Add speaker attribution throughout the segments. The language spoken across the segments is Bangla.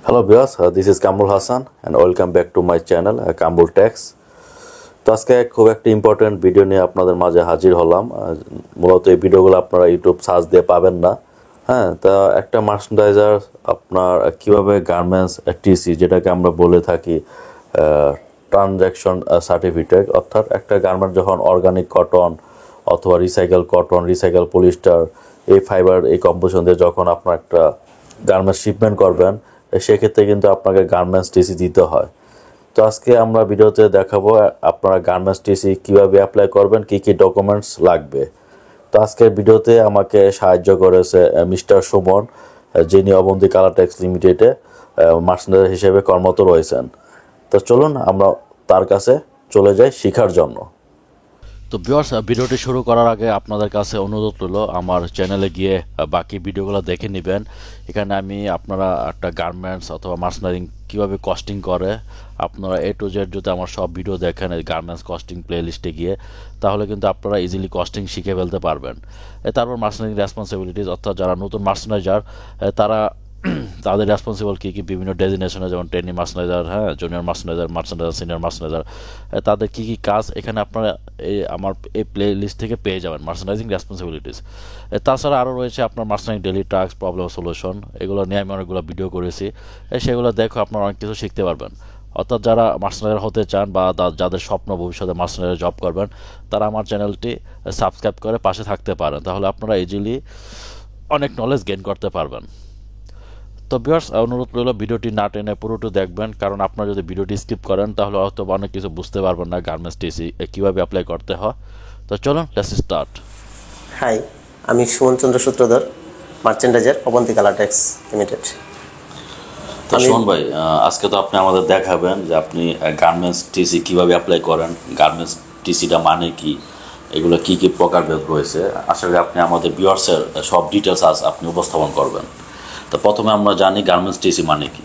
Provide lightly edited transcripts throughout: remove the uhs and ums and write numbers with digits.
Speaker 1: Hello viewers, this is Kamrul Hassan and welcome back to my channel Kamrul Tax. তো আজকে খুব একটা ইম্পর্টেন্ট ভিডিও নিয়ে আপনাদের মাঝে হাজির হলাম। মূলত এই ভিডিওগুলো আপনারা ইউটিউব সার্চ দিয়ে পাবেন না। হ্যাঁ, তা একটা মার্চেন্ডাইজার আপনার কিভাবে গার্মেন্টস টিসি, যেটাকে আমরা বলে থাকি ট্রানজ্যাকশন সার্টিফিকেট, অর্থাৎ একটা গার্মেন্ট যখন অর্গানিক কটন অথবা রিসাইকেল কটন, রিসাইকেল পলিস্টার, এই ফাইবার, এই কম্পোজিশন দিয়ে যখন আপনার একটা গার্মেন্টস শিপমেন্ট করবেন, সেক্ষেত্রে কিন্তু আপনাকে গার্মেন্টস টিসি দিতে হয়। তো আজকে আমরা ভিডিওতে দেখাবো আপনারা গার্মেন্টস টিসি কীভাবে অ্যাপ্লাই করবেন, কী কী ডকুমেন্টস লাগবে। তো আজকের ভিডিওতে আমাকে সাহায্য করেছে মিস্টার সুমন, যিনি অবন্তী কালার ট্যাক্স লিমিটেডে মার্চেন্ডাইজার হিসেবে কর্মরত রয়েছেন। তো চলুন আমরা তার কাছে চলে যাই শেখার জন্য। তো ভিউয়ার্স, ভিডিওটি শুরু করার আগে আপনাদের কাছে অনুরোধ রইল আমার চ্যানেলে গিয়ে বাকি ভিডিওগুলো দেখে নেবেন। এখানে আমি আপনারা একটা গার্মেন্টস অথবা মার্চেন্ডাইজিং কীভাবে কস্টিং করে আপনারা A to Z যদি আমার সব ভিডিও দেখেন এই গার্মেন্টস কস্টিং প্লে লিস্টে গিয়ে, তাহলে কিন্তু আপনারা ইজিলি কস্টিং শিখে ফেলতে পারবেন। তারপর মার্চেন্ডাইজিং রেসপন্সিবিলিটিস, অর্থাৎ যারা নতুন মার্চেন্ডাইজার তারা তাদের রেসপন্সিবল কী কী বিভিন্ন ডেজিনেশনে, যেমন ট্রেনি মার্চেন্ডাইজার, হ্যাঁ, junior merchandiser, merchandiser, senior merchandiser, তাদের কী কী কাজ এখানে আপনারা আমার এই প্লে লিস্ট থেকে পেয়ে যাবেন, মার্চেন্ডাইজিং রেসপন্সিবিলিটিস। তাছাড়া আরও রয়েছে আপনার merchandising daily task, problem solution, এগুলো নিয়ে আমি অনেকগুলো ভিডিও করেছি। সেগুলো দেখো আপনারা অনেক কিছু শিখতে পারবেন। অর্থাৎ যারা মার্চেন্ডাইজার হতে চান বা যাদের স্বপ্ন ভবিষ্যতে মার্চেন্ডাইজার জব করবেন, তারা আমার চ্যানেলটি সাবস্ক্রাইব করে পাশে থাকতে পারেন, তাহলে আপনারা ইজিলি অনেক নলেজ গেইন করতে পারবেন। তো ভিউয়ার্স, অনুরোধ রইল ভিডিওটি না টেনে পুরোটি দেখবেন, কারণ আপনারা যদি ভিডিওটি স্কিপ করেন তাহলে হয়তো অনেক কিছু বুঝতে পারবেন না গার্মেন্টস টিসি কীভাবে অ্যাপ্লাই করতে হয়। তো চলুন লেটস স্টার্ট।
Speaker 2: হাই, আমি Suman Chandra Sutradhar, merchandiser, Abanti Colour Tex Limited.
Speaker 1: তো সুমন ভাই, আজকে তো আপনি আমাদের দেখাবেন যে আপনি গার্মেন্টস টিসি কীভাবে অ্যাপ্লাই করেন, গার্মেন্টস টিসিটা মানে কি, এগুলো কী কী প্রকারভেদ রয়েছে। আশা করি আপনি আমাদের ভিউয়ার্সের সব ডিটেলস আজ আপনি উপস্থাপন করবেন। তো প্রথমে আমরা জানি গার্মেন্টস টিসি মানে কি।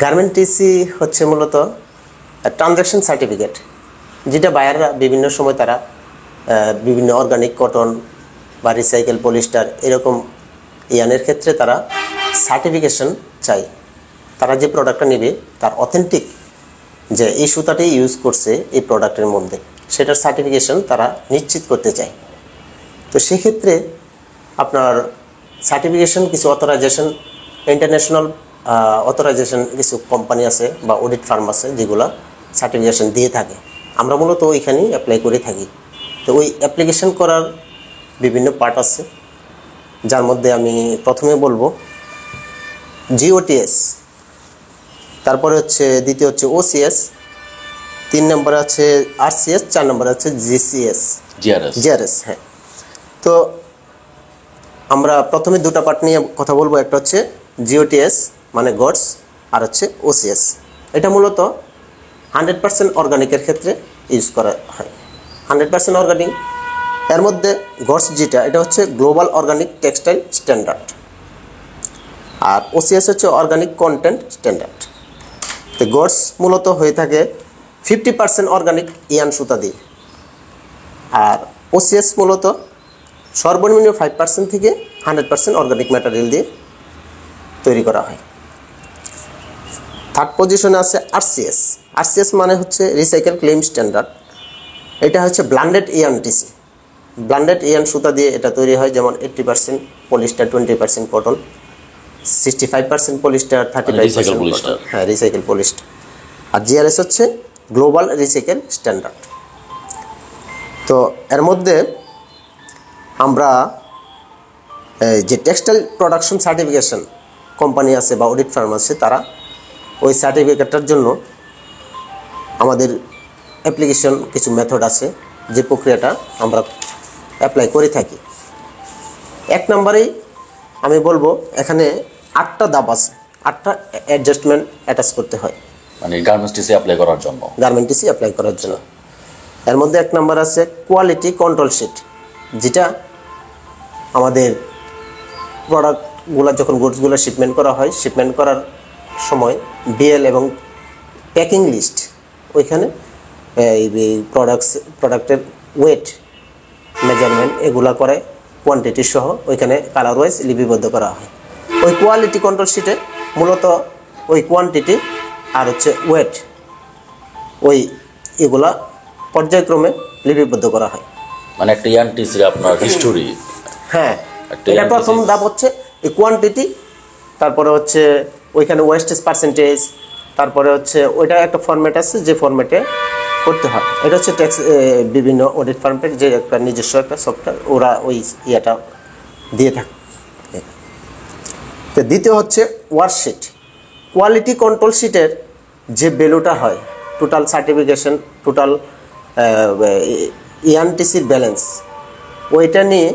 Speaker 2: গার্মেন্ট টিসি হচ্ছে মূলত ট্রানজ্যাকশন সার্টিফিকেট, যেটা বায়াররা বিভিন্ন সময় তারা বিভিন্ন অর্গানিক কটন বা রিসাইকেল পলিস্টার এরকম ইয়ানের ক্ষেত্রে তারা সার্টিফিকেশন চায়। তারা যে প্রোডাক্টটা নেবে তার অথেন্টিক, যে এই সুতাটি ইউজ করছে এই প্রোডাক্টের মধ্যে, সেটার সার্টিফিকেশন তারা নিশ্চিত করতে চায়। তো সেক্ষেত্রে আপনার সার্টিফিকেশন কিছু অথরাইজেশন, ইন্টারন্যাশনাল অথরাইজেশন কিছু কোম্পানি আছে বা অডিট ফার্ম আছে যেগুলো সার্টিফিকেশন দিয়ে থাকে। আমরা মূলত ওইখানেই অ্যাপ্লাই করে থাকি। তো ওই অ্যাপ্লিকেশন করার বিভিন্ন পার্ট আছে, যার মধ্যে আমি প্রথমে বলবো GOTS, তারপরে হচ্ছে দ্বিতীয় হচ্ছে OCS, 3 নম্বরে আছে RCS, 4 নম্বরে আছে GRS। হ্যাঁ, তো আমরা প্রথমে দুটো পার্ট নিয়ে কথা বলবো। একটা হচ্ছে GOTS মানে গডস, আর হচ্ছে OCS। এটা মূলত 100% অর্গানিকের ক্ষেত্রে ইউজ করা হয়। 100% অর্গানিক, এর মধ্যে গডস যেটা, এটা হচ্ছে গ্লোবাল অর্গানিক টেক্সটাইল স্ট্যান্ডার্ড, আর OCS হচ্ছে অর্গানিক কন্টেন্ট স্ট্যান্ডার্ড। তো গডস মূলত হয়ে থাকে 50% অর্গানিক ইয়ান সুতা দিয়ে, আর OCS মূলত সর্বনিম্ন 5% থেকে 100% অর্গানিক ম্যাটেরিয়াল দিয়ে তৈরি করা হয়। থার্ড পজিশনে আছে RCS মানে হচ্ছে রিসাইকেল ক্লেম স্ট্যান্ডার্ড। এটা হচ্ছে ব্লান্ডেড ইয়ান টিসি, ব্লান্ডেড ইয়ান সুতা দিয়ে এটা তৈরি হয়, যেমন 80% পলিস্টার, 20% কটন, 65% পলিস্টার, 35% কটন, হ্যাঁ, রিসাইকেল পলিস্টার। আর GRS হচ্ছে গ্লোবাল রিসাইকেল স্ট্যান্ডার্ড। তো এর মধ্যে আমরা যে টেক্সটাইল প্রোডাকশন সার্টিফিকেশন কোম্পানি আছে বা অডিট ফার্ম আছে, তারা ওই সার্টিফিকেটটার জন্য আমাদের অ্যাপ্লিকেশন কিছু মেথড আছে, যে প্রক্রিয়াটা আমরা অ্যাপ্লাই করে থাকি। 1 নম্বরেই আমি বলবো এখানে 8টা ধাপ আছে, 8টা অ্যাডজাস্টমেন্ট অ্যাটাচ করতে হয়
Speaker 1: মানে গার্মেন্টস টিসি অ্যাপ্লাই করার জন্য।
Speaker 2: এর মধ্যে 1 নম্বর আছে কোয়ালিটি কন্ট্রোল শিট, যেটা আমাদের প্রোডাক্টগুলো যখন গুডসগুলো শিপমেন্ট করা হয়, শিপমেন্ট করার সময় BL এবং প্যাকিং লিস্ট, ওইখানে এই প্রোডাক্টের ওয়েট মেজারমেন্ট এগুলা করে কোয়ান্টিটি সহ ওইখানে কালার ওয়াইজ লিপিবদ্ধ করা হয়। ওই কোয়ালিটি কন্ট্রোল শিটে মূলত ওই কোয়ান্টিটি আর হচ্ছে ওয়েট ওই এগুলা পর্যায়ক্রমে লিপিবদ্ধ করা হয়।
Speaker 1: মানে একটা ইয়ানটিসির আপনার হিস্টোরি।
Speaker 2: হ্যাঁ,
Speaker 1: একটা
Speaker 2: এটা
Speaker 1: ENTC
Speaker 2: প্রথম ধাপ হচ্ছে এই কোয়ান্টিটি, তারপরে হচ্ছে ওইখানে ওয়েস্টেজ পার্সেন্টেজ, তারপরে হচ্ছে ওইটা একটা ফরম্যাট আছে যে ফরম্যাটে করতে হয়। এটা হচ্ছে ট্যাক্স বিভিন্ন অডিট ফার্মের যে একটা নিজস্ব একটা সফটওয়্যার, ওরা ওই ইয়েটা দিয়ে থাকে। তো দ্বিতীয় হচ্ছে ওয়ার্কশিট। কোয়ালিটি কন্ট্রোল শিটের যে ভ্যালুটা হয়, টোটাল সার্টিফিকেশন, টোটাল ইএনটিসির ব্যালেন্স, ওইটা নিয়ে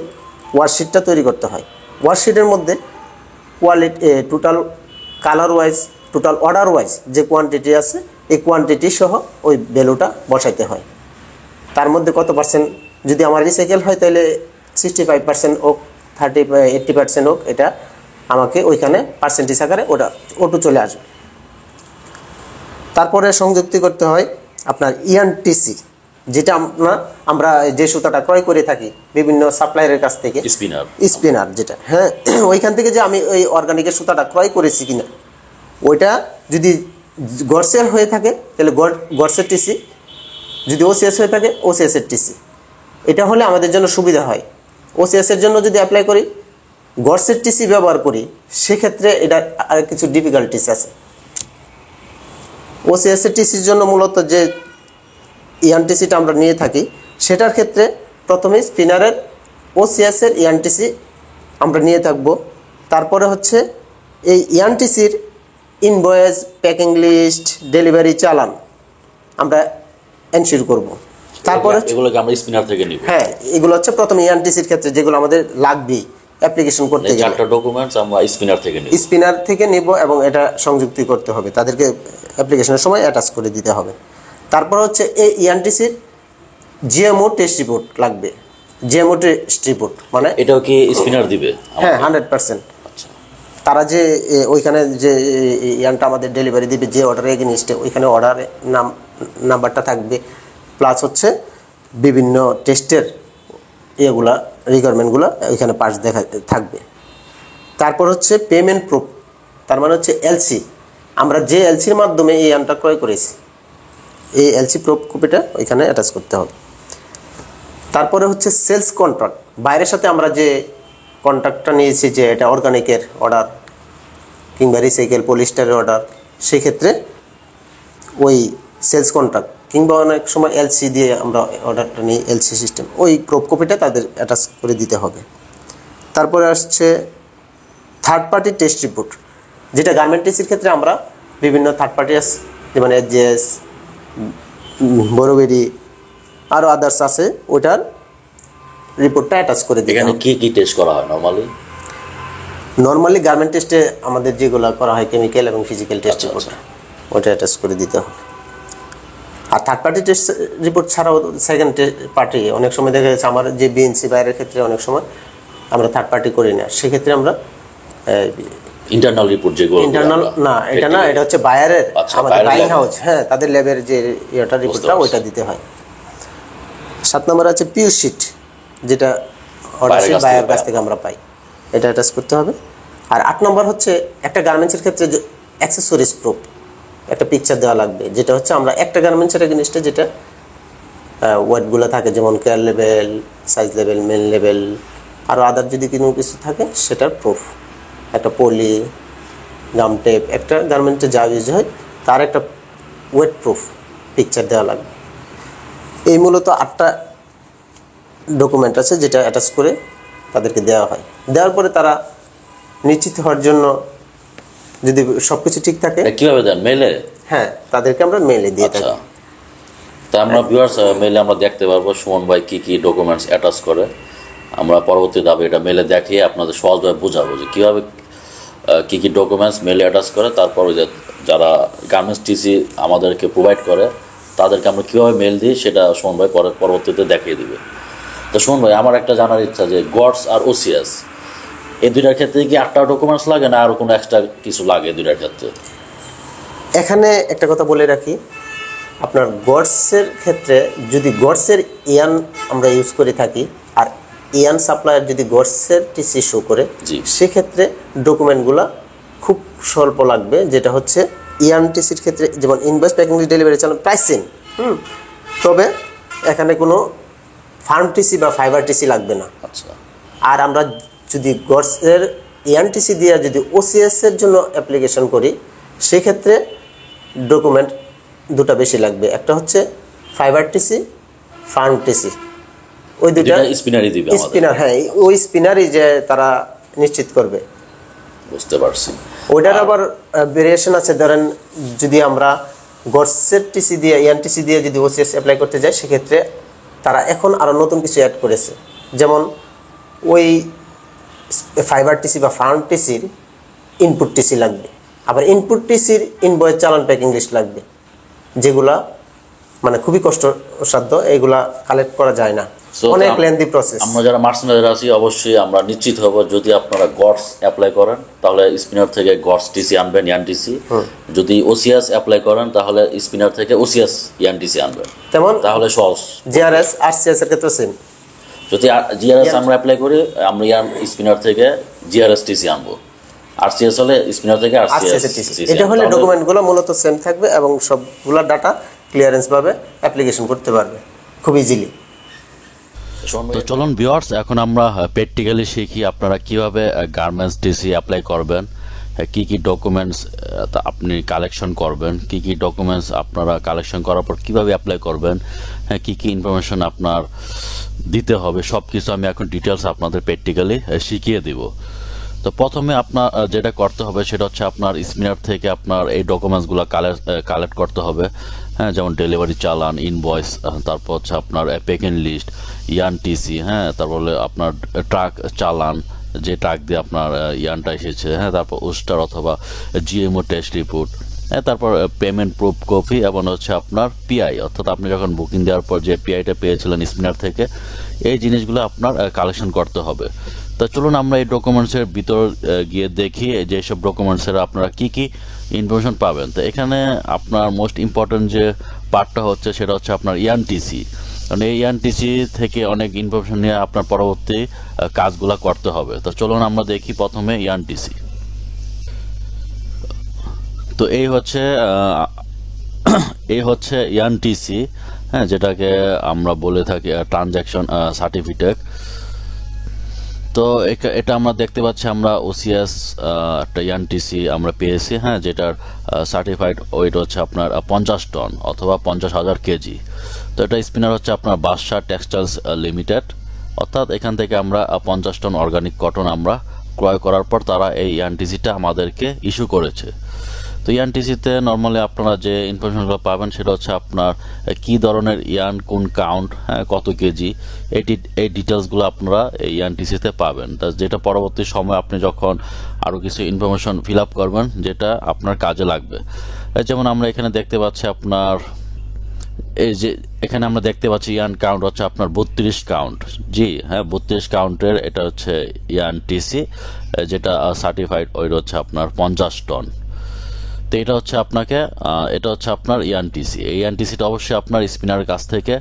Speaker 2: ওয়ার্কশিটটা তৈরি করতে হয়। ওয়ার্কশিটের মধ্যে quality total colour wise, total order wise যে কোয়ান্টিটি আছে এই কোয়ান্টিটি সহ ওই ভ্যালুটা বসাইতে হয়। তার মধ্যে কত পার্সেন্ট, যদি আমার রিসাইকেল হয় তাহলে 65% হোক, 80% হোক, এটা আমাকে ওইখানে পার্সেন্টেজ আকারে ওটা অটো চলে আসবে। তারপরে সংযুক্তি করতে হয় আপনার ইএনটিসি, যেটা আমরা যে সুতাটা ক্রয় করে থাকি বিভিন্ন সাপ্লায়ারের কাছ থেকে, স্পিনার যেটা, হ্যাঁ, ওইখান থেকে যে আমি ওই অর্গানিকের সুতাটা ক্রয় করেছি কিনা, ওইটা যদি গডসের হয়ে থাকে তাহলে গডসের টিসি, যদি ওসিএস হয়ে থাকে ওসিএসের টিসি। এটা হলে আমাদের জন্য সুবিধা হয়। ওসিএসের জন্য যদি অ্যাপ্লাই করি, গডসের টিসি ব্যবহার করি, সেক্ষেত্রে এটা আর কিছু ডিফিকাল্টিস আছে। ওসিএসের টিসির জন্য মূলত যে ইএনটিসিটা আমরা নিয়ে থাকি, সেটার ক্ষেত্রে প্রথমে স্পিনারের ওসিএসের ইএনটিসি আমরা নিয়ে থাকব। তারপরে হচ্ছে এই ইএনটিসির ইনভয়েস, প্যাকিং লিস্ট, ডেলিভারি চালান আমরা এনশিওর করব। তারপরে
Speaker 1: এগুলোকে আমরা স্পিনার থেকে নিব।
Speaker 2: হ্যাঁ, এগুলো হচ্ছে প্রথমে ইএনটিসির ক্ষেত্রে যেগুলো আমাদের লাগবে অ্যাপ্লিকেশন করতে গেলে,
Speaker 1: চারটা ডকুমেন্টস আমরা স্পিনার থেকে
Speaker 2: নিব এবং এটা সংযুক্তি করতে হবে, তাদেরকে অ্যাপ্লিকেশনের সময় অ্যাটাচ করে দিতে হবে। তারপর হচ্ছে এই ইএনটিসির জিএমও টেস্ট রিপোর্ট লাগবে। জিএমও টেস্ট রিপোর্ট মানে
Speaker 1: এটাও কি স্পিনার দিবে?
Speaker 2: হ্যাঁ, 100%। তারা যে ওইখানে যে ইয়ানটা আমাদের ডেলিভারি দিবে, যে অর্ডার এগেইনস্টে, ওইখানে অর্ডারের নাম্বারটা থাকবে, প্লাস হচ্ছে বিভিন্ন টেস্টের এগুলা রিকোয়ারমেন্টগুলো ওইখানে পাস দেখা থাকবে। তারপর হচ্ছে পেমেন্ট প্রুফ, তার মানে হচ্ছে এলসি, আমরা যে এলসির মাধ্যমে এই ইয়ানটা ক্রয় করেছি, এই এলসি প্রুফ কপিটা ওইখানে অ্যাটাচ করতে হবে। তারপরে হচ্ছে সেলস কন্ট্রাক্ট, বাইরের সাথে আমরা যে কন্ট্রাক্টটা নিয়েছি, যে এটা অর্গানিকের অর্ডার কিংবা রিসাইকেল পলিস্টারের অর্ডার, সেক্ষেত্রে ওই সেলস কন্ট্রাক্ট কিংবা অনেক সময় এলসি দিয়ে আমরা অর্ডারটা নিই, এলসি সিস্টেম, ওই প্রুফ কপিটা তাদের অ্যাটাচ করে দিতে হবে। তারপরে আসছে থার্ড পার্টি টেস্ট রিপোর্ট, যেটা গার্মেন্ট টিসির ক্ষেত্রে আমরা বিভিন্ন থার্ড পার্টি আছে, যেমন এজএস, বড়বেরি, আরও আদার্স আছে, ওটার রিপোর্টটা অ্যাটাচ করে দিই।
Speaker 1: এখানে কি কি টেস্ট করা হয়
Speaker 2: নর্মালি গার্মেন্ট টেস্টে আমাদের যেগুলো করা হয় কেমিক্যাল এবং ফিজিক্যাল টেস্ট রিপোর্ট, ওটা অ্যাটাচ করে দিতে হবে। আর থার্ড পার্টি টেস্ট রিপোর্ট ছাড়াও সেকেন্ড পার্টি অনেক সময় দেখা যাচ্ছে আমার যে বিএনসি বাইরের ক্ষেত্রে অনেক সময় আমরা থার্ড পার্টি করি না, সেক্ষেত্রে আমরা
Speaker 1: ইন্টারনাল রিপোর্ট, যেগুলো
Speaker 2: ইন্টারনাল না, এটা না, এটা হচ্ছে বায়ারের, আমাদের বাইং হাউস, হ্যাঁ, তাদের ল্যাবের যে ইয়েটা রিপোর্টটা ওইটা দিতে হয়। 7 নম্বর আছে পিউ শিট, যেটা অর্ডার শিট বায়ার কাছ থেকে আমরা পাই, এটা অ্যাটাচ করতে হবে। আর 8 নম্বর হচ্ছে একটা গার্মেন্টসের ক্ষেত্রে যে অ্যাক্সেসরিজ প্রুফ, একটা পিকচার দেওয়া লাগবে, যেটা হচ্ছে আমরা একটা গার্মেন্টসের জিনিসটা যেটা ওয়েটগুলো থাকে, যেমন care level, size level, main level, আরও আদার যদি কোনো কিছু থাকে সেটার প্রুফ, একটা পলি, গাম টেপ, একটা গার্মেন্টে যা ইউজ হয় তার একটা ওয়েট প্রুফ পিকচার দেওয়া লাগবে। এই মূলত 8টা ডকুমেন্ট আছে যেটা অ্যাটাচ করে তাদেরকে দেওয়া হয়। দেওয়ার পরে তারা নিশ্চিত হওয়ার জন্য, যদি সব কিছু ঠিক থাকে,
Speaker 1: কীভাবে দেন? মেলে?
Speaker 2: হ্যাঁ, তাদেরকে আমরা মেলে দিয়ে থাকি।
Speaker 1: তা আমরা ভিউয়ার্স মেলে আমরা দেখতে পারবো সুমন ভাই কী কী ডকুমেন্টস অ্যাটাচ করে। আমরা পরবর্তী ধাপে এটা মেলে দেখিয়ে আপনাদের সহজভাবে বোঝাবো যে কীভাবে কী কী ডকুমেন্টস মেলে অ্যাটাচ করে। তারপর যে যারা গার্মেন্টস টিসি আমাদেরকে প্রোভাইড করে তাদেরকে আমরা কীভাবে মেল দিই সেটা সুমন ভাই পরবর্তীতে দেখিয়ে দেবে। তো সুমন ভাই, আমার একটা জানার ইচ্ছা যে গডস আর ওসিএস এই দুইটার ক্ষেত্রে কি 8টা ডকুমেন্টস লাগে না আরও কোনো এক্সট্রা কিছু লাগে দুইটার ক্ষেত্রে?
Speaker 2: এখানে একটা কথা বলে রাখি, আপনার গডসের ক্ষেত্রে যদি গডসের ইয়ান আমরা ইউজ করে থাকি আর ইয়ান সাপ্লায়ার যদি গডসের টিসি শো করে, সেক্ষেত্রে ডকুমেন্টগুলো খুব স্বল্প লাগবে, যেটা হচ্ছে ইএনটিসির ক্ষেত্রে যেমন ইনভয়েস প্যাকিং ডেলিভারি চালান প্রাইস সেম, তবে এখানে কোনো ফার্ম টিসি বা ফাইবার টিসি লাগবে না।
Speaker 1: আচ্ছা,
Speaker 2: আর আমরা যদি গডসের ইএনটিসি দিয়ে যদি ওসিএস এর জন্য অ্যাপ্লিকেশন করি, সেক্ষেত্রে ডকুমেন্ট দুটো বেশি লাগবে, একটা হচ্ছে ফাইবার টিসি, ফার্ম টিসি, ওই দুটা
Speaker 1: স্পিনারই দিবে আমাদের।
Speaker 2: স্পিনার, হ্যাঁ ওই স্পিনারই যে তারা নিশ্চিত করবে।
Speaker 1: বুঝতে পারছি।
Speaker 2: ওইটার আবার ভেরিয়েশন আছে, ধরেন যদি আমরা গডসের টিসি দিয়ে ইএনটিসি দিয়ে যদি ওসিএস অ্যাপ্লাই করতে যাই, সেক্ষেত্রে তারা এখন আরও নতুন কিছু অ্যাড করেছে, যেমন ওই ফাইবার টিসি বা ফার্ম টিসির ইনপুট টিসি লাগবে, আবার ইনপুট টিসির ইনভয়েস চালান প্যাকিং লিস্ট লাগবে, যেগুলা মানে খুবই কষ্টসাধ্য, এগুলা কালেক্ট করা যায় না,
Speaker 1: So,
Speaker 2: অনেক লেন্দি প্রসেস।
Speaker 1: আমরা যারা মার্চেন্ডাইজার আছি অবশ্যই আমরা নিশ্চিত হব, যদি আপনারা গডস অ্যাপ্লাই করেন তাহলে স্পিনার থেকে গডস টিসি আনবেন, ইয়ানটিসি। যদি ওসিএস অ্যাপ্লাই করেন তাহলে স্পিনার থেকে ওসিএস ইয়ানটিসি আনবেন,
Speaker 2: তেমন
Speaker 1: তাহলে সহজ।
Speaker 2: জিআরএস আরসিএস এর ক্ষেত্রে সেম।
Speaker 1: যদি জিআরএস আমরা অ্যাপ্লাই করি, আমরা স্পিনার থেকে জিআরএস টিসি আনবো, আরসিএস হলে স্পিনার থেকে আরসিএস টিসি।
Speaker 2: এটা হলে ডকুমেন্টগুলো মূলত সেম থাকবে এবং সবগুলো ডাটা ক্লিয়ারেন্স ভাবে অ্যাপ্লিকেশন করতে পারবে খুব ইজিলি।
Speaker 1: তো চলুন ভিউয়ার্স, এখন আমরা প্র্যাকটিক্যালি শিখি আপনারা কিভাবে গার্মেন্টস টিসি অ্যাপ্লাই করবেন, কি কি ডকুমেন্টস আপনি কালেকশন করবেন, কি কি ডকুমেন্টস আপনারা কালেকশন করার পর কিভাবে অ্যাপ্লাই করবেন, কি কি ইনফরমেশন আপনার দিতে হবে, সব কিছু আমি এখন ডিটেলস আপনাদের প্র্যাকটিক্যালি শিখিয়ে দিব। তো প্রথমে আপনার যেটা করতে হবে সেটা হচ্ছে আপনার স্পিনার থেকে আপনার এই ডকুমেন্টসগুলো কালেক্ট করতে হবে, হ্যাঁ, যেমন ডেলিভারি চালান, ইনভয়েস, তারপর হচ্ছে আপনার প্যাকিং লিস্ট, ইয়ানটিসি, হ্যাঁ, তারপরে আপনার ট্রাক চালান, যে ট্রাক দিয়ে আপনার ইয়ানটা এসেছে, হ্যাঁ, তারপর ওস্টার অথবা জিএমও টেস্ট রিপোর্ট, হ্যাঁ, তারপর পেমেন্ট প্রুফ কপি এবং হচ্ছে আপনার পিআই, অর্থাৎ আপনি যখন বুকিং দেওয়ার পর যে পিআইটা পেয়েছিলেন স্পিনার থেকে, এই জিনিসগুলো আপনার কালেকশন করতে হবে। তো চলুন আমরা এই ডকুমেন্টসের ভিতর গিয়ে দেখি যে সব ডকুমেন্টসের আপনারা কি কি ইনফরমেশন পাবেন। তো এখানে আপনার মোস্ট ইম্পর্টেন্ট যে পার্টটা হচ্ছে সেটা হচ্ছে আপনার ইয়ানটিসি, কারণ এই ইয়ানটিসি থেকে অনেক ইনফরমেশন নিয়ে আপনার পরবর্তী কাজগুলো করতে হবে। তো চলুন আমরা দেখি প্রথমে ইয়ানটিসি। তো এই হচ্ছে ইয়ানটিসি, হ্যাঁ, যেটাকে আমরা বলে থাকি ট্রানজ্যাকশন সার্টিফিকেট। তো এটা আমরা দেখতে পাচ্ছি, আমরা ওসিএস একটা ইয়ানটিসি আমরা পেয়েছি, হ্যাঁ, যেটার সার্টিফাইড ওয়েট হচ্ছে আপনার 50 টন অথবা 50,000 কেজি। তো এটা স্পিনার হচ্ছে আপনার বাদশা টেক্সটাইলস লিমিটেড, অর্থাৎ এখান থেকে আমরা 50 টন অর্গানিক কটন আমরা ক্রয় করার পর তারা এই ইয়ানটিসিটা আমাদেরকে ইস্যু করেছে। তো ইয়ানটিসিতে নর্মালি আপনারা যে ইনফরমেশনগুলো পাবেন সেটা হচ্ছে আপনার কি ধরনের ইয়ান, কোন কাউন্ট, হ্যাঁ, কত কেজি, এই ডিটেলসগুলো আপনারা এই ইয়ানটিসিতে পাবেন, যেটা পরবর্তী সময় আপনি যখন আরও কিছু ইনফরমেশন ফিল আপ করবেন যেটা আপনার কাজে লাগবে। যেমন আমরা এখানে দেখতে পাচ্ছি আপনার এই যে এখানে আমরা দেখতে পাচ্ছি ইয়ান কাউন্ট হচ্ছে আপনার 32 কাউন্ট, জি হ্যাঁ, 32 কাউন্টের এটা হচ্ছে ইয়ানটিসি, যেটা সার্টিফাইড ওয়েট হচ্ছে আপনার 50 টন। তো এটা হচ্ছে আপনার ইয়ানটিসি। এই ইয়ানটিসিটা অবশ্যই আপনার স্পিনারের কাছ থেকে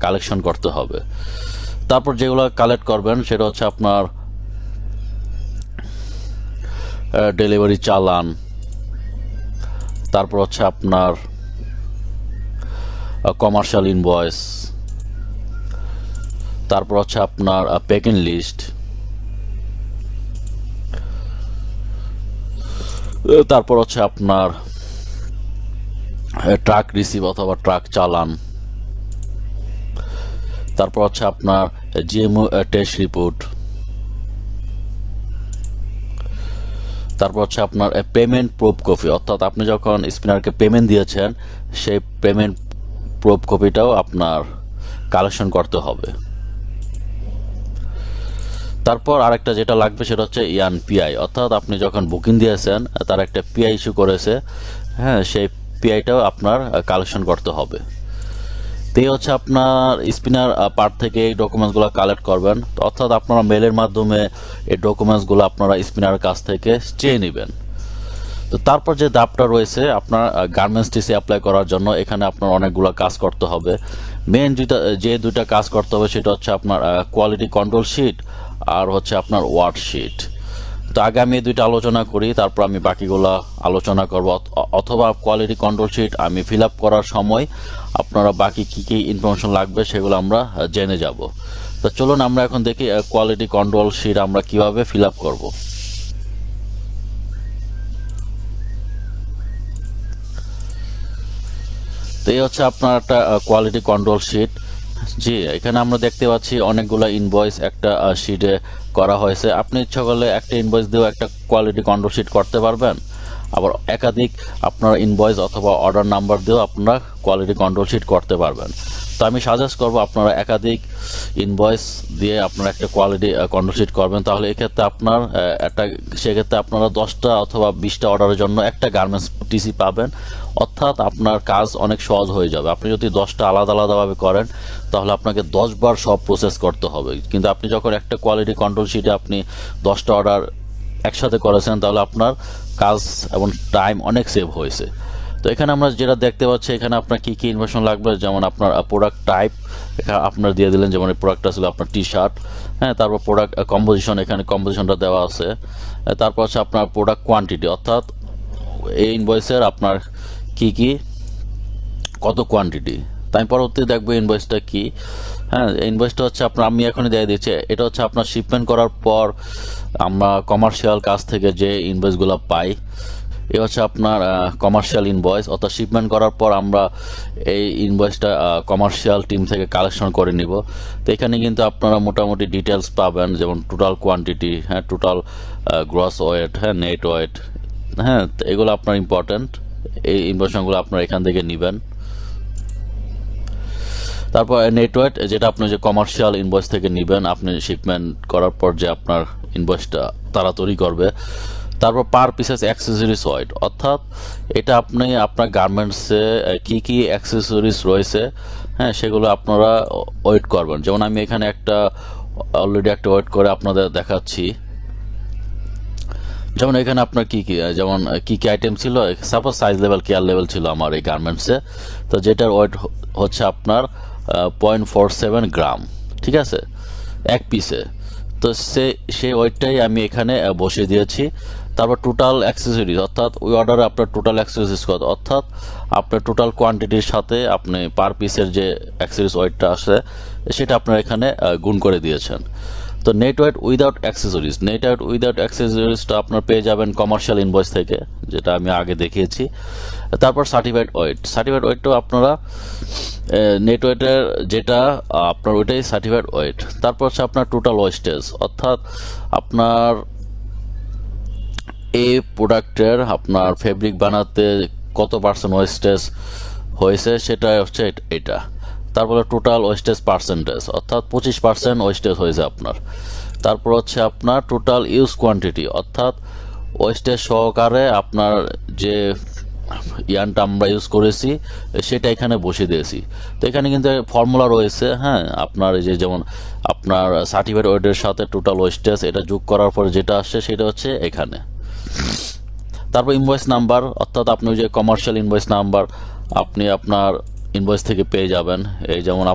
Speaker 1: কালেকশন করতে হবে। তারপর যেগুলো কালেক্ট করবেন সেটা হচ্ছে আপনার ডেলিভারি চালান, তারপর হচ্ছে আপনার কমার্শিয়াল ইনভয়েস, তারপর হচ্ছে আপনার প্যাকিং লিস্ট, তারপর হচ্ছে আপনার ট্রাক রিসিভ অথবা ট্রাক চালান, তারপর হচ্ছে আপনার জিএমও টেস্ট রিপোর্ট, তারপর হচ্ছে আপনার পেমেন্ট প্রুফ কপি, অর্থাৎ আপনি যখন স্পিনারকে পেমেন্ট দিয়েছেন সেই পেমেন্ট প্রুফ কপিটাও আপনার কালেকশন করতে হবে। তারপর আরেকটা যেটা লাগবে সেটা হচ্ছে ইয়ান পিআই, অর্থাৎ আপনি যখন বুকিং দিয়েছেন তার একটা পিআই ইস্যু করেছে, হ্যাঁ, সেই পিআইটাও আপনার কালেকশন করতে হবে। তো এই হচ্ছে আপনার স্পিনার পার্ট থেকে এই ডকুমেন্টসগুলো কালেক্ট করবেন, অর্থাৎ আপনারা মেলের মাধ্যমে এই ডকুমেন্টসগুলো আপনারা স্পিনারের কাছ থেকে চেয়ে নেবেন। তো তারপর যে ধাপটা রয়েছে আপনার গার্মেন্টস টিসি অ্যাপ্লাই করার জন্য, এখানে আপনার অনেকগুলো কাজ করতে হবে। মেন যে দুইটা কাজ করতে হবে সেটা হচ্ছে আপনার কোয়ালিটি কন্ট্রোল শিট আর হচ্ছে আপনার ওয়ার্ড শিট। তো আগে আমি এই দুইটা আলোচনা করি, তারপর আমি বাকিগুলো আলোচনা করব, অথবা কোয়ালিটি কন্ট্রোল শিট আমি ফিল আপ করার সময় আপনারা বাকি কী কী ইনফরমেশন লাগবে সেগুলো আমরা জেনে যাব। তো চলুন আমরা এখন দেখি কোয়ালিটি কন্ট্রোল শিট আমরা কিভাবে ফিল আপ করব। তো এই হচ্ছে আপনার একটা কোয়ালিটি কন্ট্রোল শিট। জি, এখানে আমরা দেখতে পাচ্ছি অনেকগুলো ইনভয়েস একটা শিটে করা হয়েছে। আপনি ইচ্ছা করলে একটা ইনভয়েস দিয়েও একটা কোয়ালিটি কন্ট্রোল শিট করতে পারবেন, আবার একাধিক আপনার ইনভয়েস অথবা অর্ডার নাম্বার দিয়েও আপনারা কোয়ালিটি কন্ট্রোল শিট করতে পারবেন। তো আমি সাজেস্ট করব আপনারা একাধিক ইনভয়েস দিয়ে আপনারা একটা কোয়ালিটি কন্ট্রোল শিট করবেন, তাহলে এক্ষেত্রে আপনার সেক্ষেত্রে আপনারা 10টা অথবা 20টা অর্ডারের জন্য একটা গার্মেন্টস টিসি পাবেন, অর্থাৎ আপনার কাজ অনেক সহজ হয়ে যাবে। আপনি যদি 10টা আলাদা আলাদাভাবে করেন তাহলে আপনাকে 10 বার সব প্রসেস করতে হবে, কিন্তু আপনি যখন একটা কোয়ালিটি কন্ট্রোল শিটে আপনি 10টা অর্ডার একসাথে করেছেন তাহলে আপনার কাজ এবং টাইম অনেক সেভ হয়েছে। তো এখানে আমরা যেটা দেখতে পাচ্ছি, এখানে আপনার কী কী ইনফরমেশন লাগবে, যেমন আপনার প্রোডাক্ট টাইপ এখানে আপনার দিয়ে দিলেন, যেমন এই প্রোডাক্টটা ছিল আপনার টি শার্ট, হ্যাঁ। তারপর প্রোডাক্ট কম্পোজিশন, এখানে কম্পোজিশনটা দেওয়া আছে। তারপর হচ্ছে আপনার প্রোডাক্ট কোয়ান্টিটি, অর্থাৎ এই ইনভয়েসের আপনার কি কত কোয়ান্টিটি। তাই পরবর্তী দেখবো ইনভয়েসটা কি। হ্যাঁ, ইনভয়েসটা হচ্ছে আপনার আমি এখনই দিয়ে দিচ্ছি, এটা হচ্ছে আপনার শিপমেন্ট করার পর আমরা কমার্শিয়াল কাজ থেকে যে ইনভয়েসগুলো পাই, এ হচ্ছে আপনার কমার্শিয়াল ইনভয়েস, অর্থাৎ শিপমেন্ট করার পর আমরা এই ইনভয়েসটা কমার্শিয়াল টিম থেকে কালেকশন করে নিব। তো এখানে কিন্তু আপনারা মোটামুটি ডিটেলস পাবেন, যেমন টোটাল কোয়ান্টিটি, হ্যাঁ, টোটাল গ্রস ওয়েট, হ্যাঁ, নেট ওয়েট, হ্যাঁ। তো এগুলো আপনার ইম্পর্ট্যান্ট, এই ইনফরমেশনগুলো আপনারা এখান থেকে নেবেন। তারপর নেটওয়ার্ক, যেটা আপনি যে কমার্শিয়াল ইনভয়েস থেকে নেবেন, আপনি শিপমেন্ট করার পর যে আপনার ইনভয়েসটা তারা তৈরি করবে। তারপর পার পিসেস অ্যাক্সেসরিজ ওয়েট, অর্থাৎ এটা আপনি আপনার গার্মেন্টসে কি কি অ্যাক্সেসরিজ রয়েছে, হ্যাঁ, সেগুলো আপনারা ওয়েট করবেন। যেমন আমি এখানে অলরেডি একটা ওয়েট করে আপনাদের দেখাচ্ছি। যেমন এখানে আপনার যেমন কি আইটেম ছিল, suppose size level, care level ছিল আমার এই গার্মেন্টসে, তো যেটার ওয়েট হচ্ছে আপনার 0.47 গ্রাম, ঠিক আছে, এক পিসে। তো সেই ওয়েটটাই আমি এখানে বসিয়ে দিয়েছি। তারপর টোটাল অ্যাক্সেসরিজ, অর্থাৎ ওই অর্ডারে আপনার টোটাল অ্যাক্সেসরিজ কত, অর্থাৎ আপনার টোটাল কোয়ান্টিটির সাথে আপনি পার পিসের যে অ্যাক্সেসরিজ ওয়েটটা আসে সেটা আপনার এখানে গুণ করে দিয়েছেন। তো net weight without accessories, net weight without অ্যাক্সেসরিজটা আপনার পেয়ে যাবেন কমার্শিয়াল ইনভয়েস থেকে, যেটা আমি আগে দেখিয়েছি। তারপর সার্টিফাইড ওয়েটটাও আপনারা নেট ওয়েটের যেটা আপনার ওইটাই সার্টিফাইড ওয়েট। তারপর হচ্ছে আপনার টোটাল ওয়েস্টেজ, অর্থাৎ আপনার এই প্রোডাক্টের আপনার ফেব্রিক বানাতে কত পার্সেন্ট ওয়েস্টেজ হয়েছে সেটা হচ্ছে এটা। তারপরে টোটাল ওয়েস্টেজ পার্সেন্টেজ, অর্থাৎ 25% ওয়েস্টেজ হয়েছে আপনার। তারপর হচ্ছে আপনার টোটাল ইউজ কোয়ান্টিটি, অর্থাৎ ওয়েস্টেজ সহকারে আপনার যে ইয়ানটা আমরা ইউজ করেছি সেটা এখানে বসিয়ে দিয়েছি। তো এখানে কিন্তু ফর্মুলা রয়েছে, হ্যাঁ, আপনার এই যে যেমন আপনার সার্টিফাইড ওয়েটের সাথে টোটাল ওয়েস্টেজ এটা যোগ করার পর যেটা আসছে সেটা হচ্ছে এখানে। তারপর ইনভয়েস নাম্বার, অর্থাৎ আপনি যে কমার্শিয়াল ইনভয়েস নাম্বার আপনি আপনার ইনভয়েস থেকে পেয়ে যাবেন। এই যেমন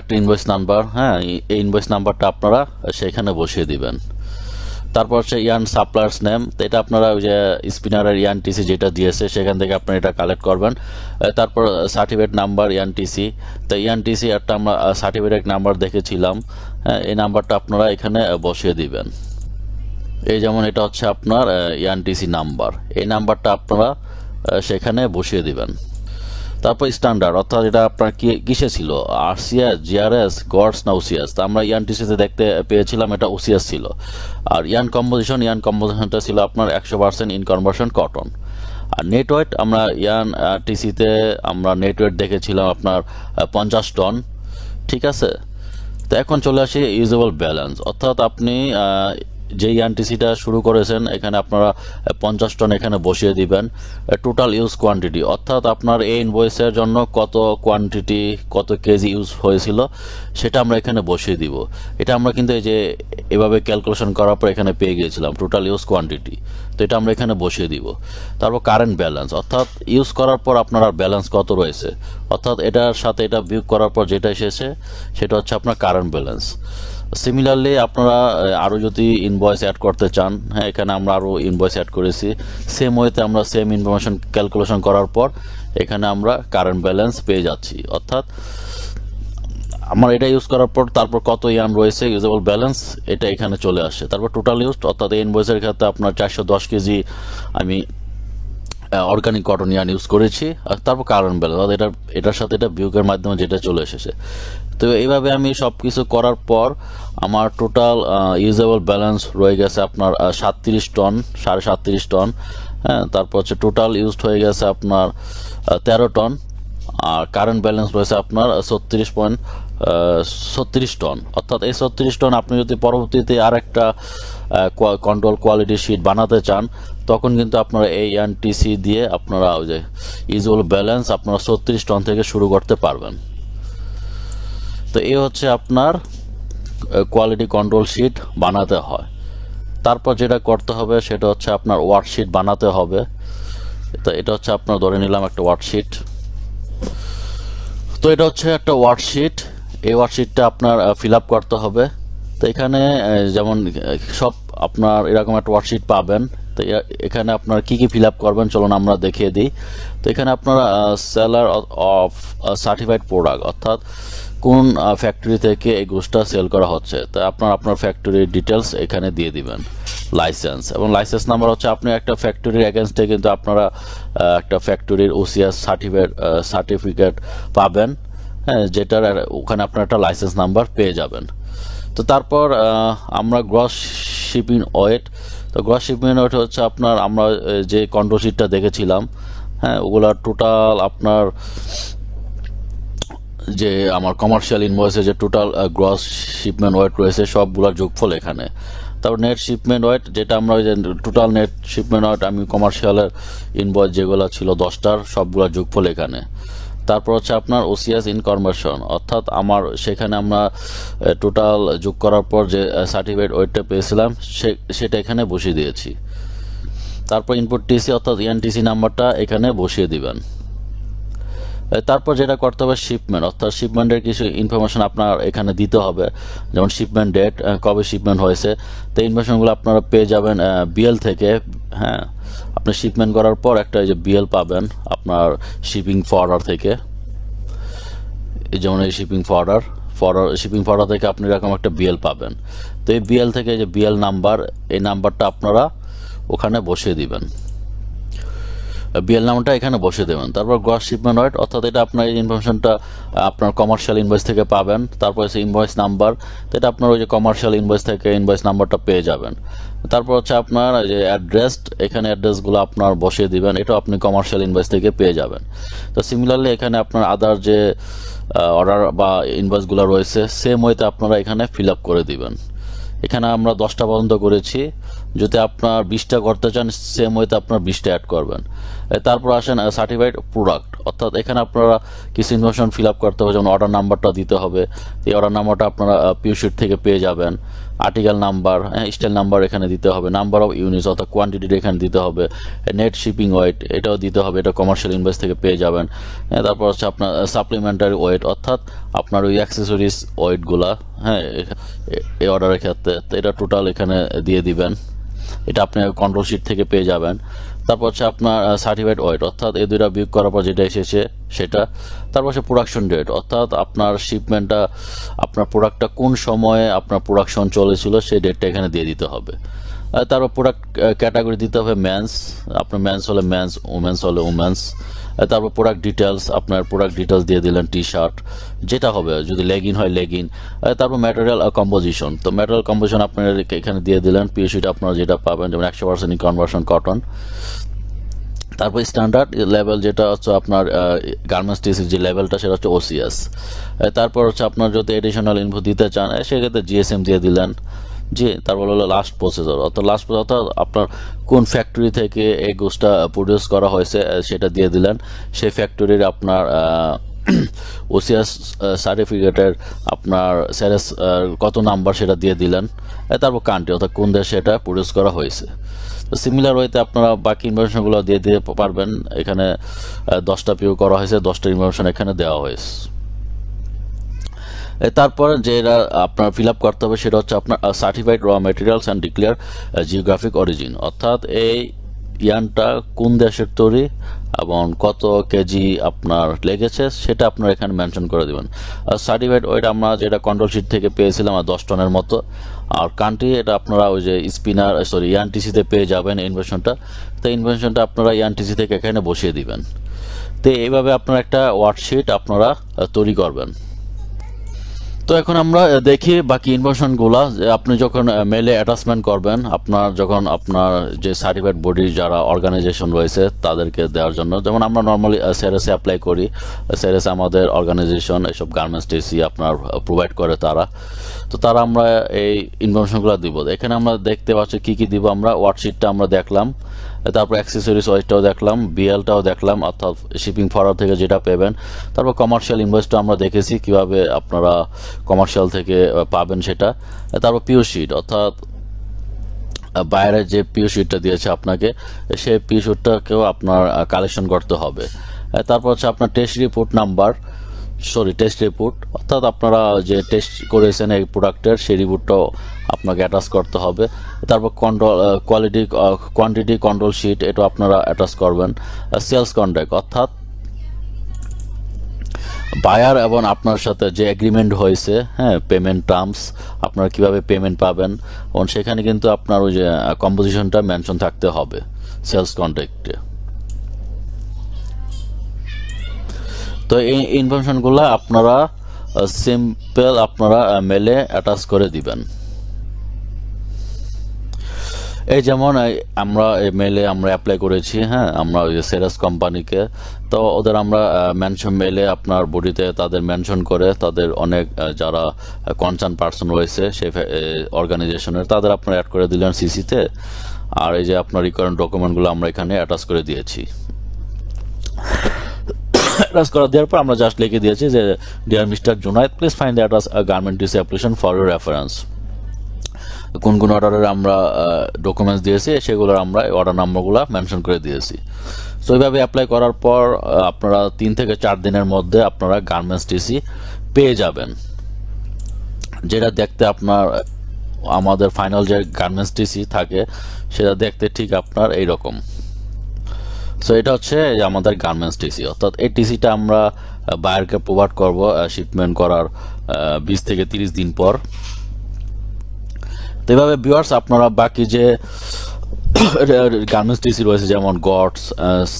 Speaker 1: একটা ইনভয়েস নাম্বার, হ্যাঁ, এই ইনভয়েস নাম্বারটা আপনারা সেখানে বসিয়ে দিবেন। তারপর হচ্ছে ইয়ান সাপ্লায়ার্স নেম, তো এটা আপনারা ওই যে স্পিনারের ইয়ান টিসি যেটা দিয়েছে সেখান থেকে আপনারা এটা কালেক্ট করবেন। তারপর সার্টিফিকেট নাম্বার ইয়ান টিসি, তো ইয়ান টিসি একটা আমরা সার্টিফিকেট নাম্বার দেখেছিলাম, হ্যাঁ, এই নাম্বারটা আপনারা এখানে বসিয়ে দিবেন। এই যেমন এটা হচ্ছে আপনার ইয়ান টিসি নাম্বার, এই নাম্বারটা আপনারা সেখানে বসিয়ে দিবেন। তারপর স্ট্যান্ডার্ড, অর্থাৎ এটা আপনার কিসে ছিল, আরসিএস, জিআরএস, গডস না ওসিএস। তো আমরা ইয়ান টিসিতে দেখতে পেয়েছিলাম এটা ওসিএস ছিল। আর ইয়ান কম্পোজিশনটা ছিল আপনার 100% ইন কনভার্সন কটন। আর নেট ওয়েট, আমরা ইয়ান টিসিতে আমরা নেট ওয়েট দেখেছিলাম আপনার 50 টন, ঠিক আছে। তো এখন চলে আসি ইউজেবল ব্যালেন্স, অর্থাৎ আপনি যে ইয়ানটিসিটা শুরু করেছেন এখানে আপনারা 50 টন এখানে বসিয়ে দিবেন। টোটাল ইউজ কোয়ান্টিটি, অর্থাৎ আপনার এই ইনভয়েসের জন্য কত কোয়ান্টিটি, কত কেজি ইউজ হয়েছিল সেটা আমরা এখানে বসিয়ে দিব। এটা আমরা কিন্তু এই যে এভাবে ক্যালকুলেশন করার পর এখানে পেয়ে গিয়েছিলাম টোটাল ইউজ কোয়ান্টিটি, তো এটা আমরা এখানে বসিয়ে দিব। তারপর কারেন্ট ব্যালেন্স, অর্থাৎ ইউজ করার পর আপনার ব্যালেন্স কত রয়েছে, অর্থাৎ এটার সাথে এটা বিয়োগ করার পর যেটা এসেছে সেটা হচ্ছে আপনার কারেন্ট ব্যালেন্স। সিমিলারলি আপনারা আরও যদি ইনভয়েস অ্যাড করতে চান, হ্যাঁ এখানে আমরা আরও ইনভয়েস অ্যাড করেছি। সেম ওয়েতে আমরা সেম ইনফরমেশন ক্যালকুলেশন করার পর এখানে আমরা কারেন্ট ব্যালেন্স পেয়ে যাচ্ছি। অর্থাৎ আমার এটা ইউজ করার পর তারপর কত ইয়ার্ন রয়েছে ইউজেবল ব্যালেন্স এটা এখানে চলে আসে। তারপর টোটাল ইউজ, অর্থাৎ এই ইনভয়েসের ক্ষেত্রে আপনার 410 কেজি আমি অর্গানিক কটন ইয়ার্ন ইউজ করেছি। আর তারপর কারেন্ট ব্যালেন্স এটার সাথে এটা বিয়োগের মাধ্যমে যেটা চলে এসেছে। তো এইভাবে আমি সব কিছু করার পর আমার টোটাল ইউজেবল ব্যালেন্স রয়ে গেছে আপনার 37 টন, 37.5 টন। হ্যাঁ, তারপর হচ্ছে টোটাল ইউজড হয়ে গেছে আপনার 13 টন। আর কারেন্ট ব্যালেন্স রয়েছে আপনার 36 টন। অর্থাৎ এই 36 টন আপনি যদি পরবর্তীতে আর একটা কন্ট্রোল কোয়ালিটি শিট বানাতে চান, তখন কিন্তু আপনারা এই এনটিসি দিয়ে আপনারা ওই যে ইউজেবল ব্যালেন্স আপনারা 36 টন থেকে শুরু করতে পারবেন। তো এই হচ্ছে আপনার কোয়ালিটি কন্ট্রোল শিট বানাতে হয়। তারপর যেটা করতে হবে সেটা হচ্ছে আপনার ওয়ার্কশিট বানাতে হবে। তো এটা হচ্ছে আপনার ধরে নিলাম একটা ওয়ার্কশিট। তো এটা হচ্ছে একটা ওয়ার্কশিট। এই ওয়ার্কশিটটা আপনার ফিল আপ করতে হবে। তো এখানে যেমন সব আপনার এরকম একটা ওয়ার্কশিট পাবেন। তো এখানে আপনার কি কি ফিল আপ করবেন চলুন আমরা দেখিয়ে দিই। তো এখানে আপনারা সেলার অফ সার্টিফাইড প্রোডাক্ট, অর্থাৎ কোন ফ্যাক্টরি থেকে এই গুডসটা সেল করা হচ্ছে, তো আপনার ফ্যাক্টরির ডিটেলস এখানে দিয়ে দিবেন, লাইসেন্স এবং লাইসেন্স নাম্বার হচ্ছে আপনি একটা ফ্যাক্টরির এগেনস্টে কিন্তু আপনারা একটা ফ্যাক্টরির ওসিএস সার্টিফিকেট পাবেন, হ্যাঁ, যেটার ওখানে আপনার একটা লাইসেন্স নাম্বার পেয়ে যাবেন। তো তারপর আমরা গ্রস শিপিং ওয়েট। তো গ্রস শিপিং ওয়েট হচ্ছে আপনার আমরা যে কন্ট্রোল শিটটা দেখেছিলাম, হ্যাঁ, ওগুলা টোটাল আপনার যে আমার কমার্শিয়াল ইনভয়েসে যে টোটাল গ্রস শিপমেন্ট ওয়েট রয়েছে সবগুলোর যোগফল এখানে। তারপর নেট শিপমেন্ট ওয়েট, যেটা আমরা ওই যে টোটাল নেট শিপমেন্ট ওয়েট আমি কমার্শিয়ালের ইনভয়েস যেগুলো ছিল 10টার সবগুলোর যোগফল এখানে। তারপর হচ্ছে আপনার ওসিএস ইনফরমেশন, অর্থাৎ আমার সেখানে আমরা টোটাল যোগ করার পর যে সার্টিফিকেট ওয়েটটা পেয়েছিলাম সেটা এখানে বসিয়ে দিয়েছি। তারপর ইনপুট টিসি অর্থাৎ এনটিসি নাম্বারটা এখানে বসিয়ে দিবেন। তারপর যেটা করতে হবে শিপমেন্ট, অর্থাৎ শিপমেন্টের কিছু ইনফরমেশন আপনার এখানে দিতে হবে, যেমন শিপমেন্ট ডেট, কবে শিপমেন্ট হয়েছে। তো ইনফরমেশনগুলো আপনারা পেয়ে যাবেন বিএল থেকে। হ্যাঁ, আপনি শিপমেন্ট করার পর একটা যে বিএল পাবেন আপনার শিপিং ফরওয়ার্ডার থেকে, যেমন এই শিপিং ফরওয়ার্ডার থেকে আপনি এরকম একটা বিএল পাবেন। তো এই বিএল থেকে যে বিএল নাম্বার, এই নাম্বারটা আপনারা ওখানে বসিয়ে দিবেন, বিএল নাম্বারটা এখানে বসিয়ে দেবেন। তারপর গ্রস শিপমেন্ট ওয়েট, অর্থাৎ এটা আপনার এই ইনফরমেশনটা আপনার কমার্শিয়াল ইনভয়েস থেকে পাবেন। তারপর হচ্ছে ইনভয়েস নাম্বার, তো এটা আপনার ওই যে কমার্শিয়াল ইনভয়েস থেকে ইনভয়েস নাম্বারটা পেয়ে যাবেন। তারপর হচ্ছে আপনার যে অ্যাড্রেস, এখানে অ্যাড্রেসগুলো আপনার বসিয়ে দিবেন, এটাও আপনি কমার্শিয়াল ইনভয়েস থেকে পেয়ে যাবেন। তো সিমিলারলি এখানে আপনার আদার যে অর্ডার বা ইনভয়েসগুলো রয়েছে সেম ওয়েতে আপনারা এখানে ফিল আপ করে দিবেন। এখানে আমরা 10টা পর্যন্ত করেছি, যদি আপনার 20টা করতে চান সেম ওয়েতে আপনার 20টা অ্যাড করবেন। তারপর আসেন সার্টিফাইড প্রোডাক্ট, অর্থাৎ এখানে আপনারা কিছু ইনফরমেশন ফিল আপ করতে হবে, যেমন অর্ডার নাম্বারটা দিতে হবে। এই অর্ডার নাম্বারটা আপনারা পিউশিট থেকে পেয়ে যাবেন। আর্টিকেল নাম্বার, স্টাইল নাম্বার এখানে দিতে হবে। নাম্বার অফ ইউনিটস অর্থাৎ কোয়ান্টিটি এখানে দিতে হবে। নেট শিপিং ওয়েট এটাও দিতে হবে, এটা কমার্শিয়াল ইনভয়েস থেকে পেয়ে যাবেন। তারপর হচ্ছে আপনার সাপ্লিমেন্টারি ওয়েট, অর্থাৎ আপনার ওই অ্যাক্সেসরিজ ওয়েটগুলা, হ্যাঁ, এই অর্ডারের ক্ষেত্রে এটা টোটাল এখানে দিয়ে দিবেন, এটা আপনি কন্ট্রোল শিট থেকে পেয়ে যাবেন। তারপর হচ্ছে আপনার সার্টিফাইড ওয়েট, অর্থাৎ এই দুইটা বিয়োগ করার পর যেটা এসেছে সেটা। তারপর হচ্ছে প্রোডাকশন ডেট, অর্থাৎ আপনার শিপমেন্টটা আপনার প্রোডাক্টটা কোন সময়ে আপনার প্রোডাকশন চলেছিল সেই ডেটটা এখানে দিয়ে দিতে হবে। তারপর প্রোডাক্ট ক্যাটাগরি দিতে হবে মেন্স, আপনার মেন্স হলে মেন্স, উমেন্স হলে উমেন্স। তারপর প্রোডাক্ট ডিটেলস, আপনার প্রোডাক্ট ডিটেলস দিয়ে দিলেন টি শার্ট যেটা হবে, যদি লেগিন হয় লেগিন। তারপর ম্যাটেরিয়াল কম্পোজিশন, তো ম্যাটেরিয়াল কম্পোজিশন আপনার এখানে দিয়ে দিলেন, পিএসিট আপনারা যেটা পাবেন যেমন 100% কনভার্সন কটন। তারপর স্ট্যান্ডার্ড লেভেল যেটা হচ্ছে আপনার গার্মেন্টস টিসির যে লেভেলটা সেটা হচ্ছে ওসিএস। তারপর হচ্ছে আপনার যদি এডিশনাল ইনফো দিতে চান সেক্ষেত্রে জিএসএম দিয়ে দিলেন। জি, তারপর হলো লাস্ট প্রসেসর, অর্থাৎ আপনার কোন ফ্যাক্টরি থেকে এই গুডসটা প্রডিউস করা হয়েছে সেটা দিয়ে দিলেন। সেই ফ্যাক্টরির আপনার ওসিএস সার্টিফিকেটের আপনার স্যারেস কত নাম্বার সেটা দিয়ে দিলেন। তারপর কান্ট্রি, অর্থাৎ কোন দেশে এটা প্রডিউস করা হয়েছে। তো সিমিলার ওয়েতে আপনারা বাকি ইনফরমেশনগুলো দিয়ে দিতে পারবেন। এখানে 10টা পিও করা হয়েছে, 10টা ইনফরমেশন এখানে দেওয়া হয়েছে। তারপর যেটা আপনার ফিল আপ করতে হবে সেটা হচ্ছে আপনার certified raw materials and declare geographic origin, অর্থাৎ এই ইয়ানটা কোন দেশের তৈরি এবং কত কেজি আপনার লেগেছে সেটা আপনার এখানে মেনশন করে দেবেন। সার্টিফাইড ওয়েট আমরা যেটা কন্ট্রোল শিট থেকে পেয়েছিলাম 10 টনের মতো। আর কান্ট্রি এটা আপনারা ওই যে স্পিনার ইয়ানটিসিতে পেয়ে যাবেন ইনভেশনটা, তো ইনভেশনটা আপনারা ইয়ানটিসি থেকে এখানে বসিয়ে দিবেন। তো এইভাবে আপনারা একটা ওয়ার্কশিট আপনারা তৈরি করবেন। তো এখন আমরা দেখি বাকি ইনফরমেশনগুলো। আপনি যখন মেলে অ্যাটাচমেন্ট করবেন, আপনার যে সার্টিফাইড বডির যারা অর্গানাইজেশন রয়েছে তাদেরকে দেওয়ার জন্য, যেমন আমরা নর্মালি সেরেসে অ্যাপ্লাই করি, সেরেসে আমাদের অর্গানাইজেশন এসব গার্মেন্টস টিসি আপনার প্রোভাইড করে তারা, তো তারা আমরা এই ইনফরমেশনগুলো দিব। এখানে আমরা দেখতে পাচ্ছি কি কি দিব। আমরা ওয়ার্কশিটটা আমরা দেখলাম, তারপর অ্যাক্সেসরিজ ওয়াইজটাও দেখলাম, বিএলটাও দেখলাম, অর্থাৎ শিপিং ফরওয়ার্ড থেকে যেটা পেবেন। তারপর কমার্শিয়াল ইনভয়েসটা আমরা দেখেছি কিভাবে আপনারা কমার্শিয়াল থেকে পাবেন সেটা। তারপর পিও শিট, অর্থাৎ বাইরে যে পিও শিটটা দিয়েছে আপনাকে, সেই পিও শিটটাকেও আপনার কালেকশন করতে হবে। তারপর হচ্ছে আপনার টেস্ট রিপোর্ট, অর্থাৎ আপনারা যে টেস্ট করেছেন এই প্রোডাক্টের সেই রিপোর্টটাও আপনাকে অ্যাটাচ করতে হবে। তারপর কোয়ান্টিটি কন্ট্রোল শিট, এটা আপনারা অ্যাটাচ করবেন। সেলস কন্ট্রাক্ট, অর্থাৎ বায়ার এবং আপনার সাথে যে এগ্রিমেন্ট হয়েছে, হ্যাঁ, পেমেন্ট টার্মস, আপনারা কিভাবে পেমেন্ট পাবেন, এবং সেখানে কিন্তু আপনার ওই যে কম্পোজিশনটা মেনশন থাকতে হবে সেলস কন্ট্রাক্টে। তো এই ইনফরমেশনগুলো আপনারা সিম্পল আপনারা মেলে অ্যাটাচ করে দিবেন। এই যেমন আমরা মেলে আমরা অ্যাপ্লাই করেছি, হ্যাঁ, আমরা ওই সেরাস কোম্পানিকে, তো ওদের আমরা মেনশন মেলে আপনার বডিতে তাদের মেনশন করে তাদের অনেক যারা কনসার্ন পার্সন রয়েছে সেই অর্গানাইজেশনের তাদের আপনারা অ্যাড করে দিলেন সিসিতে। আর এই যে আপনার রিকোয়ারমেন্ট ডকুমেন্টগুলো আমরা এখানে অ্যাটাচ করে দিয়েছি। অ্যাটাচ করে দেওয়ার পর আমরা জাস্ট লিখে দিয়েছি যে dear mister Junaid, please find the address garment TC application for your reference. কোন কোন অর্ডারের আমরা ডকুমেন্টস দিয়েছি সেগুলোর আমরা অর্ডার নাম্বারগুলো মেনশন করে দিয়েছি। তো এইভাবে অ্যাপ্লাই করার পর আপনারা 3 থেকে 4 দিনের মধ্যে আপনারা গার্মেন্টস টিসি পেয়ে যাবেন, যেটা দেখতে আপনার আমাদের ফাইনাল যে গার্মেন্টস টিসি থাকে সেটা দেখতে ঠিক আপনার এইরকম। সো এটা হচ্ছে আমাদের গার্মেন্টস টিসি, অর্থাৎ এই টিসিটা আমরা বায়ারকে প্রোভাইড করব শিপমেন্ট করার 20 থেকে 30 দিন পর। তো এইভাবে ভিউয়ার্স আপনারা বাকি যে গার্মেন্টস টিসি রয়েছে যেমন গডস,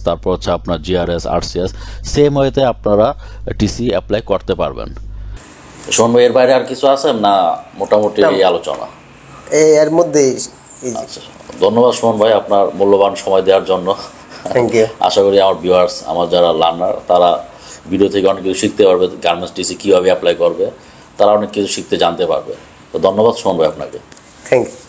Speaker 1: তারপর হচ্ছে আপনার জিআরএস, আরসিএস, সেম ওয়েতে আপনারা টিসি অ্যাপ্লাই করতে পারবেন। শোন ভাই, এর বাইরে আর কিছু আছে না? মোটামুটি এই আলোচনা
Speaker 2: এর মধ্যে।
Speaker 1: আচ্ছা, ধন্যবাদ সুমন ভাই আপনার মূল্যবান সময় দেওয়ার জন্য।
Speaker 2: Thank you.
Speaker 1: আশা করি আমার ভিউয়ার্স, আমার যারা লার্নার, তারা ভিডিও থেকে অনেক কিছু শিখতে পারবে, গার্মেন্টস টিসি কীভাবে অ্যাপ্লাই করবে তারা অনেক কিছু জানতে পারবে। তো ধন্যবাদ সুমন ভাই আপনাকে।
Speaker 2: Thank you.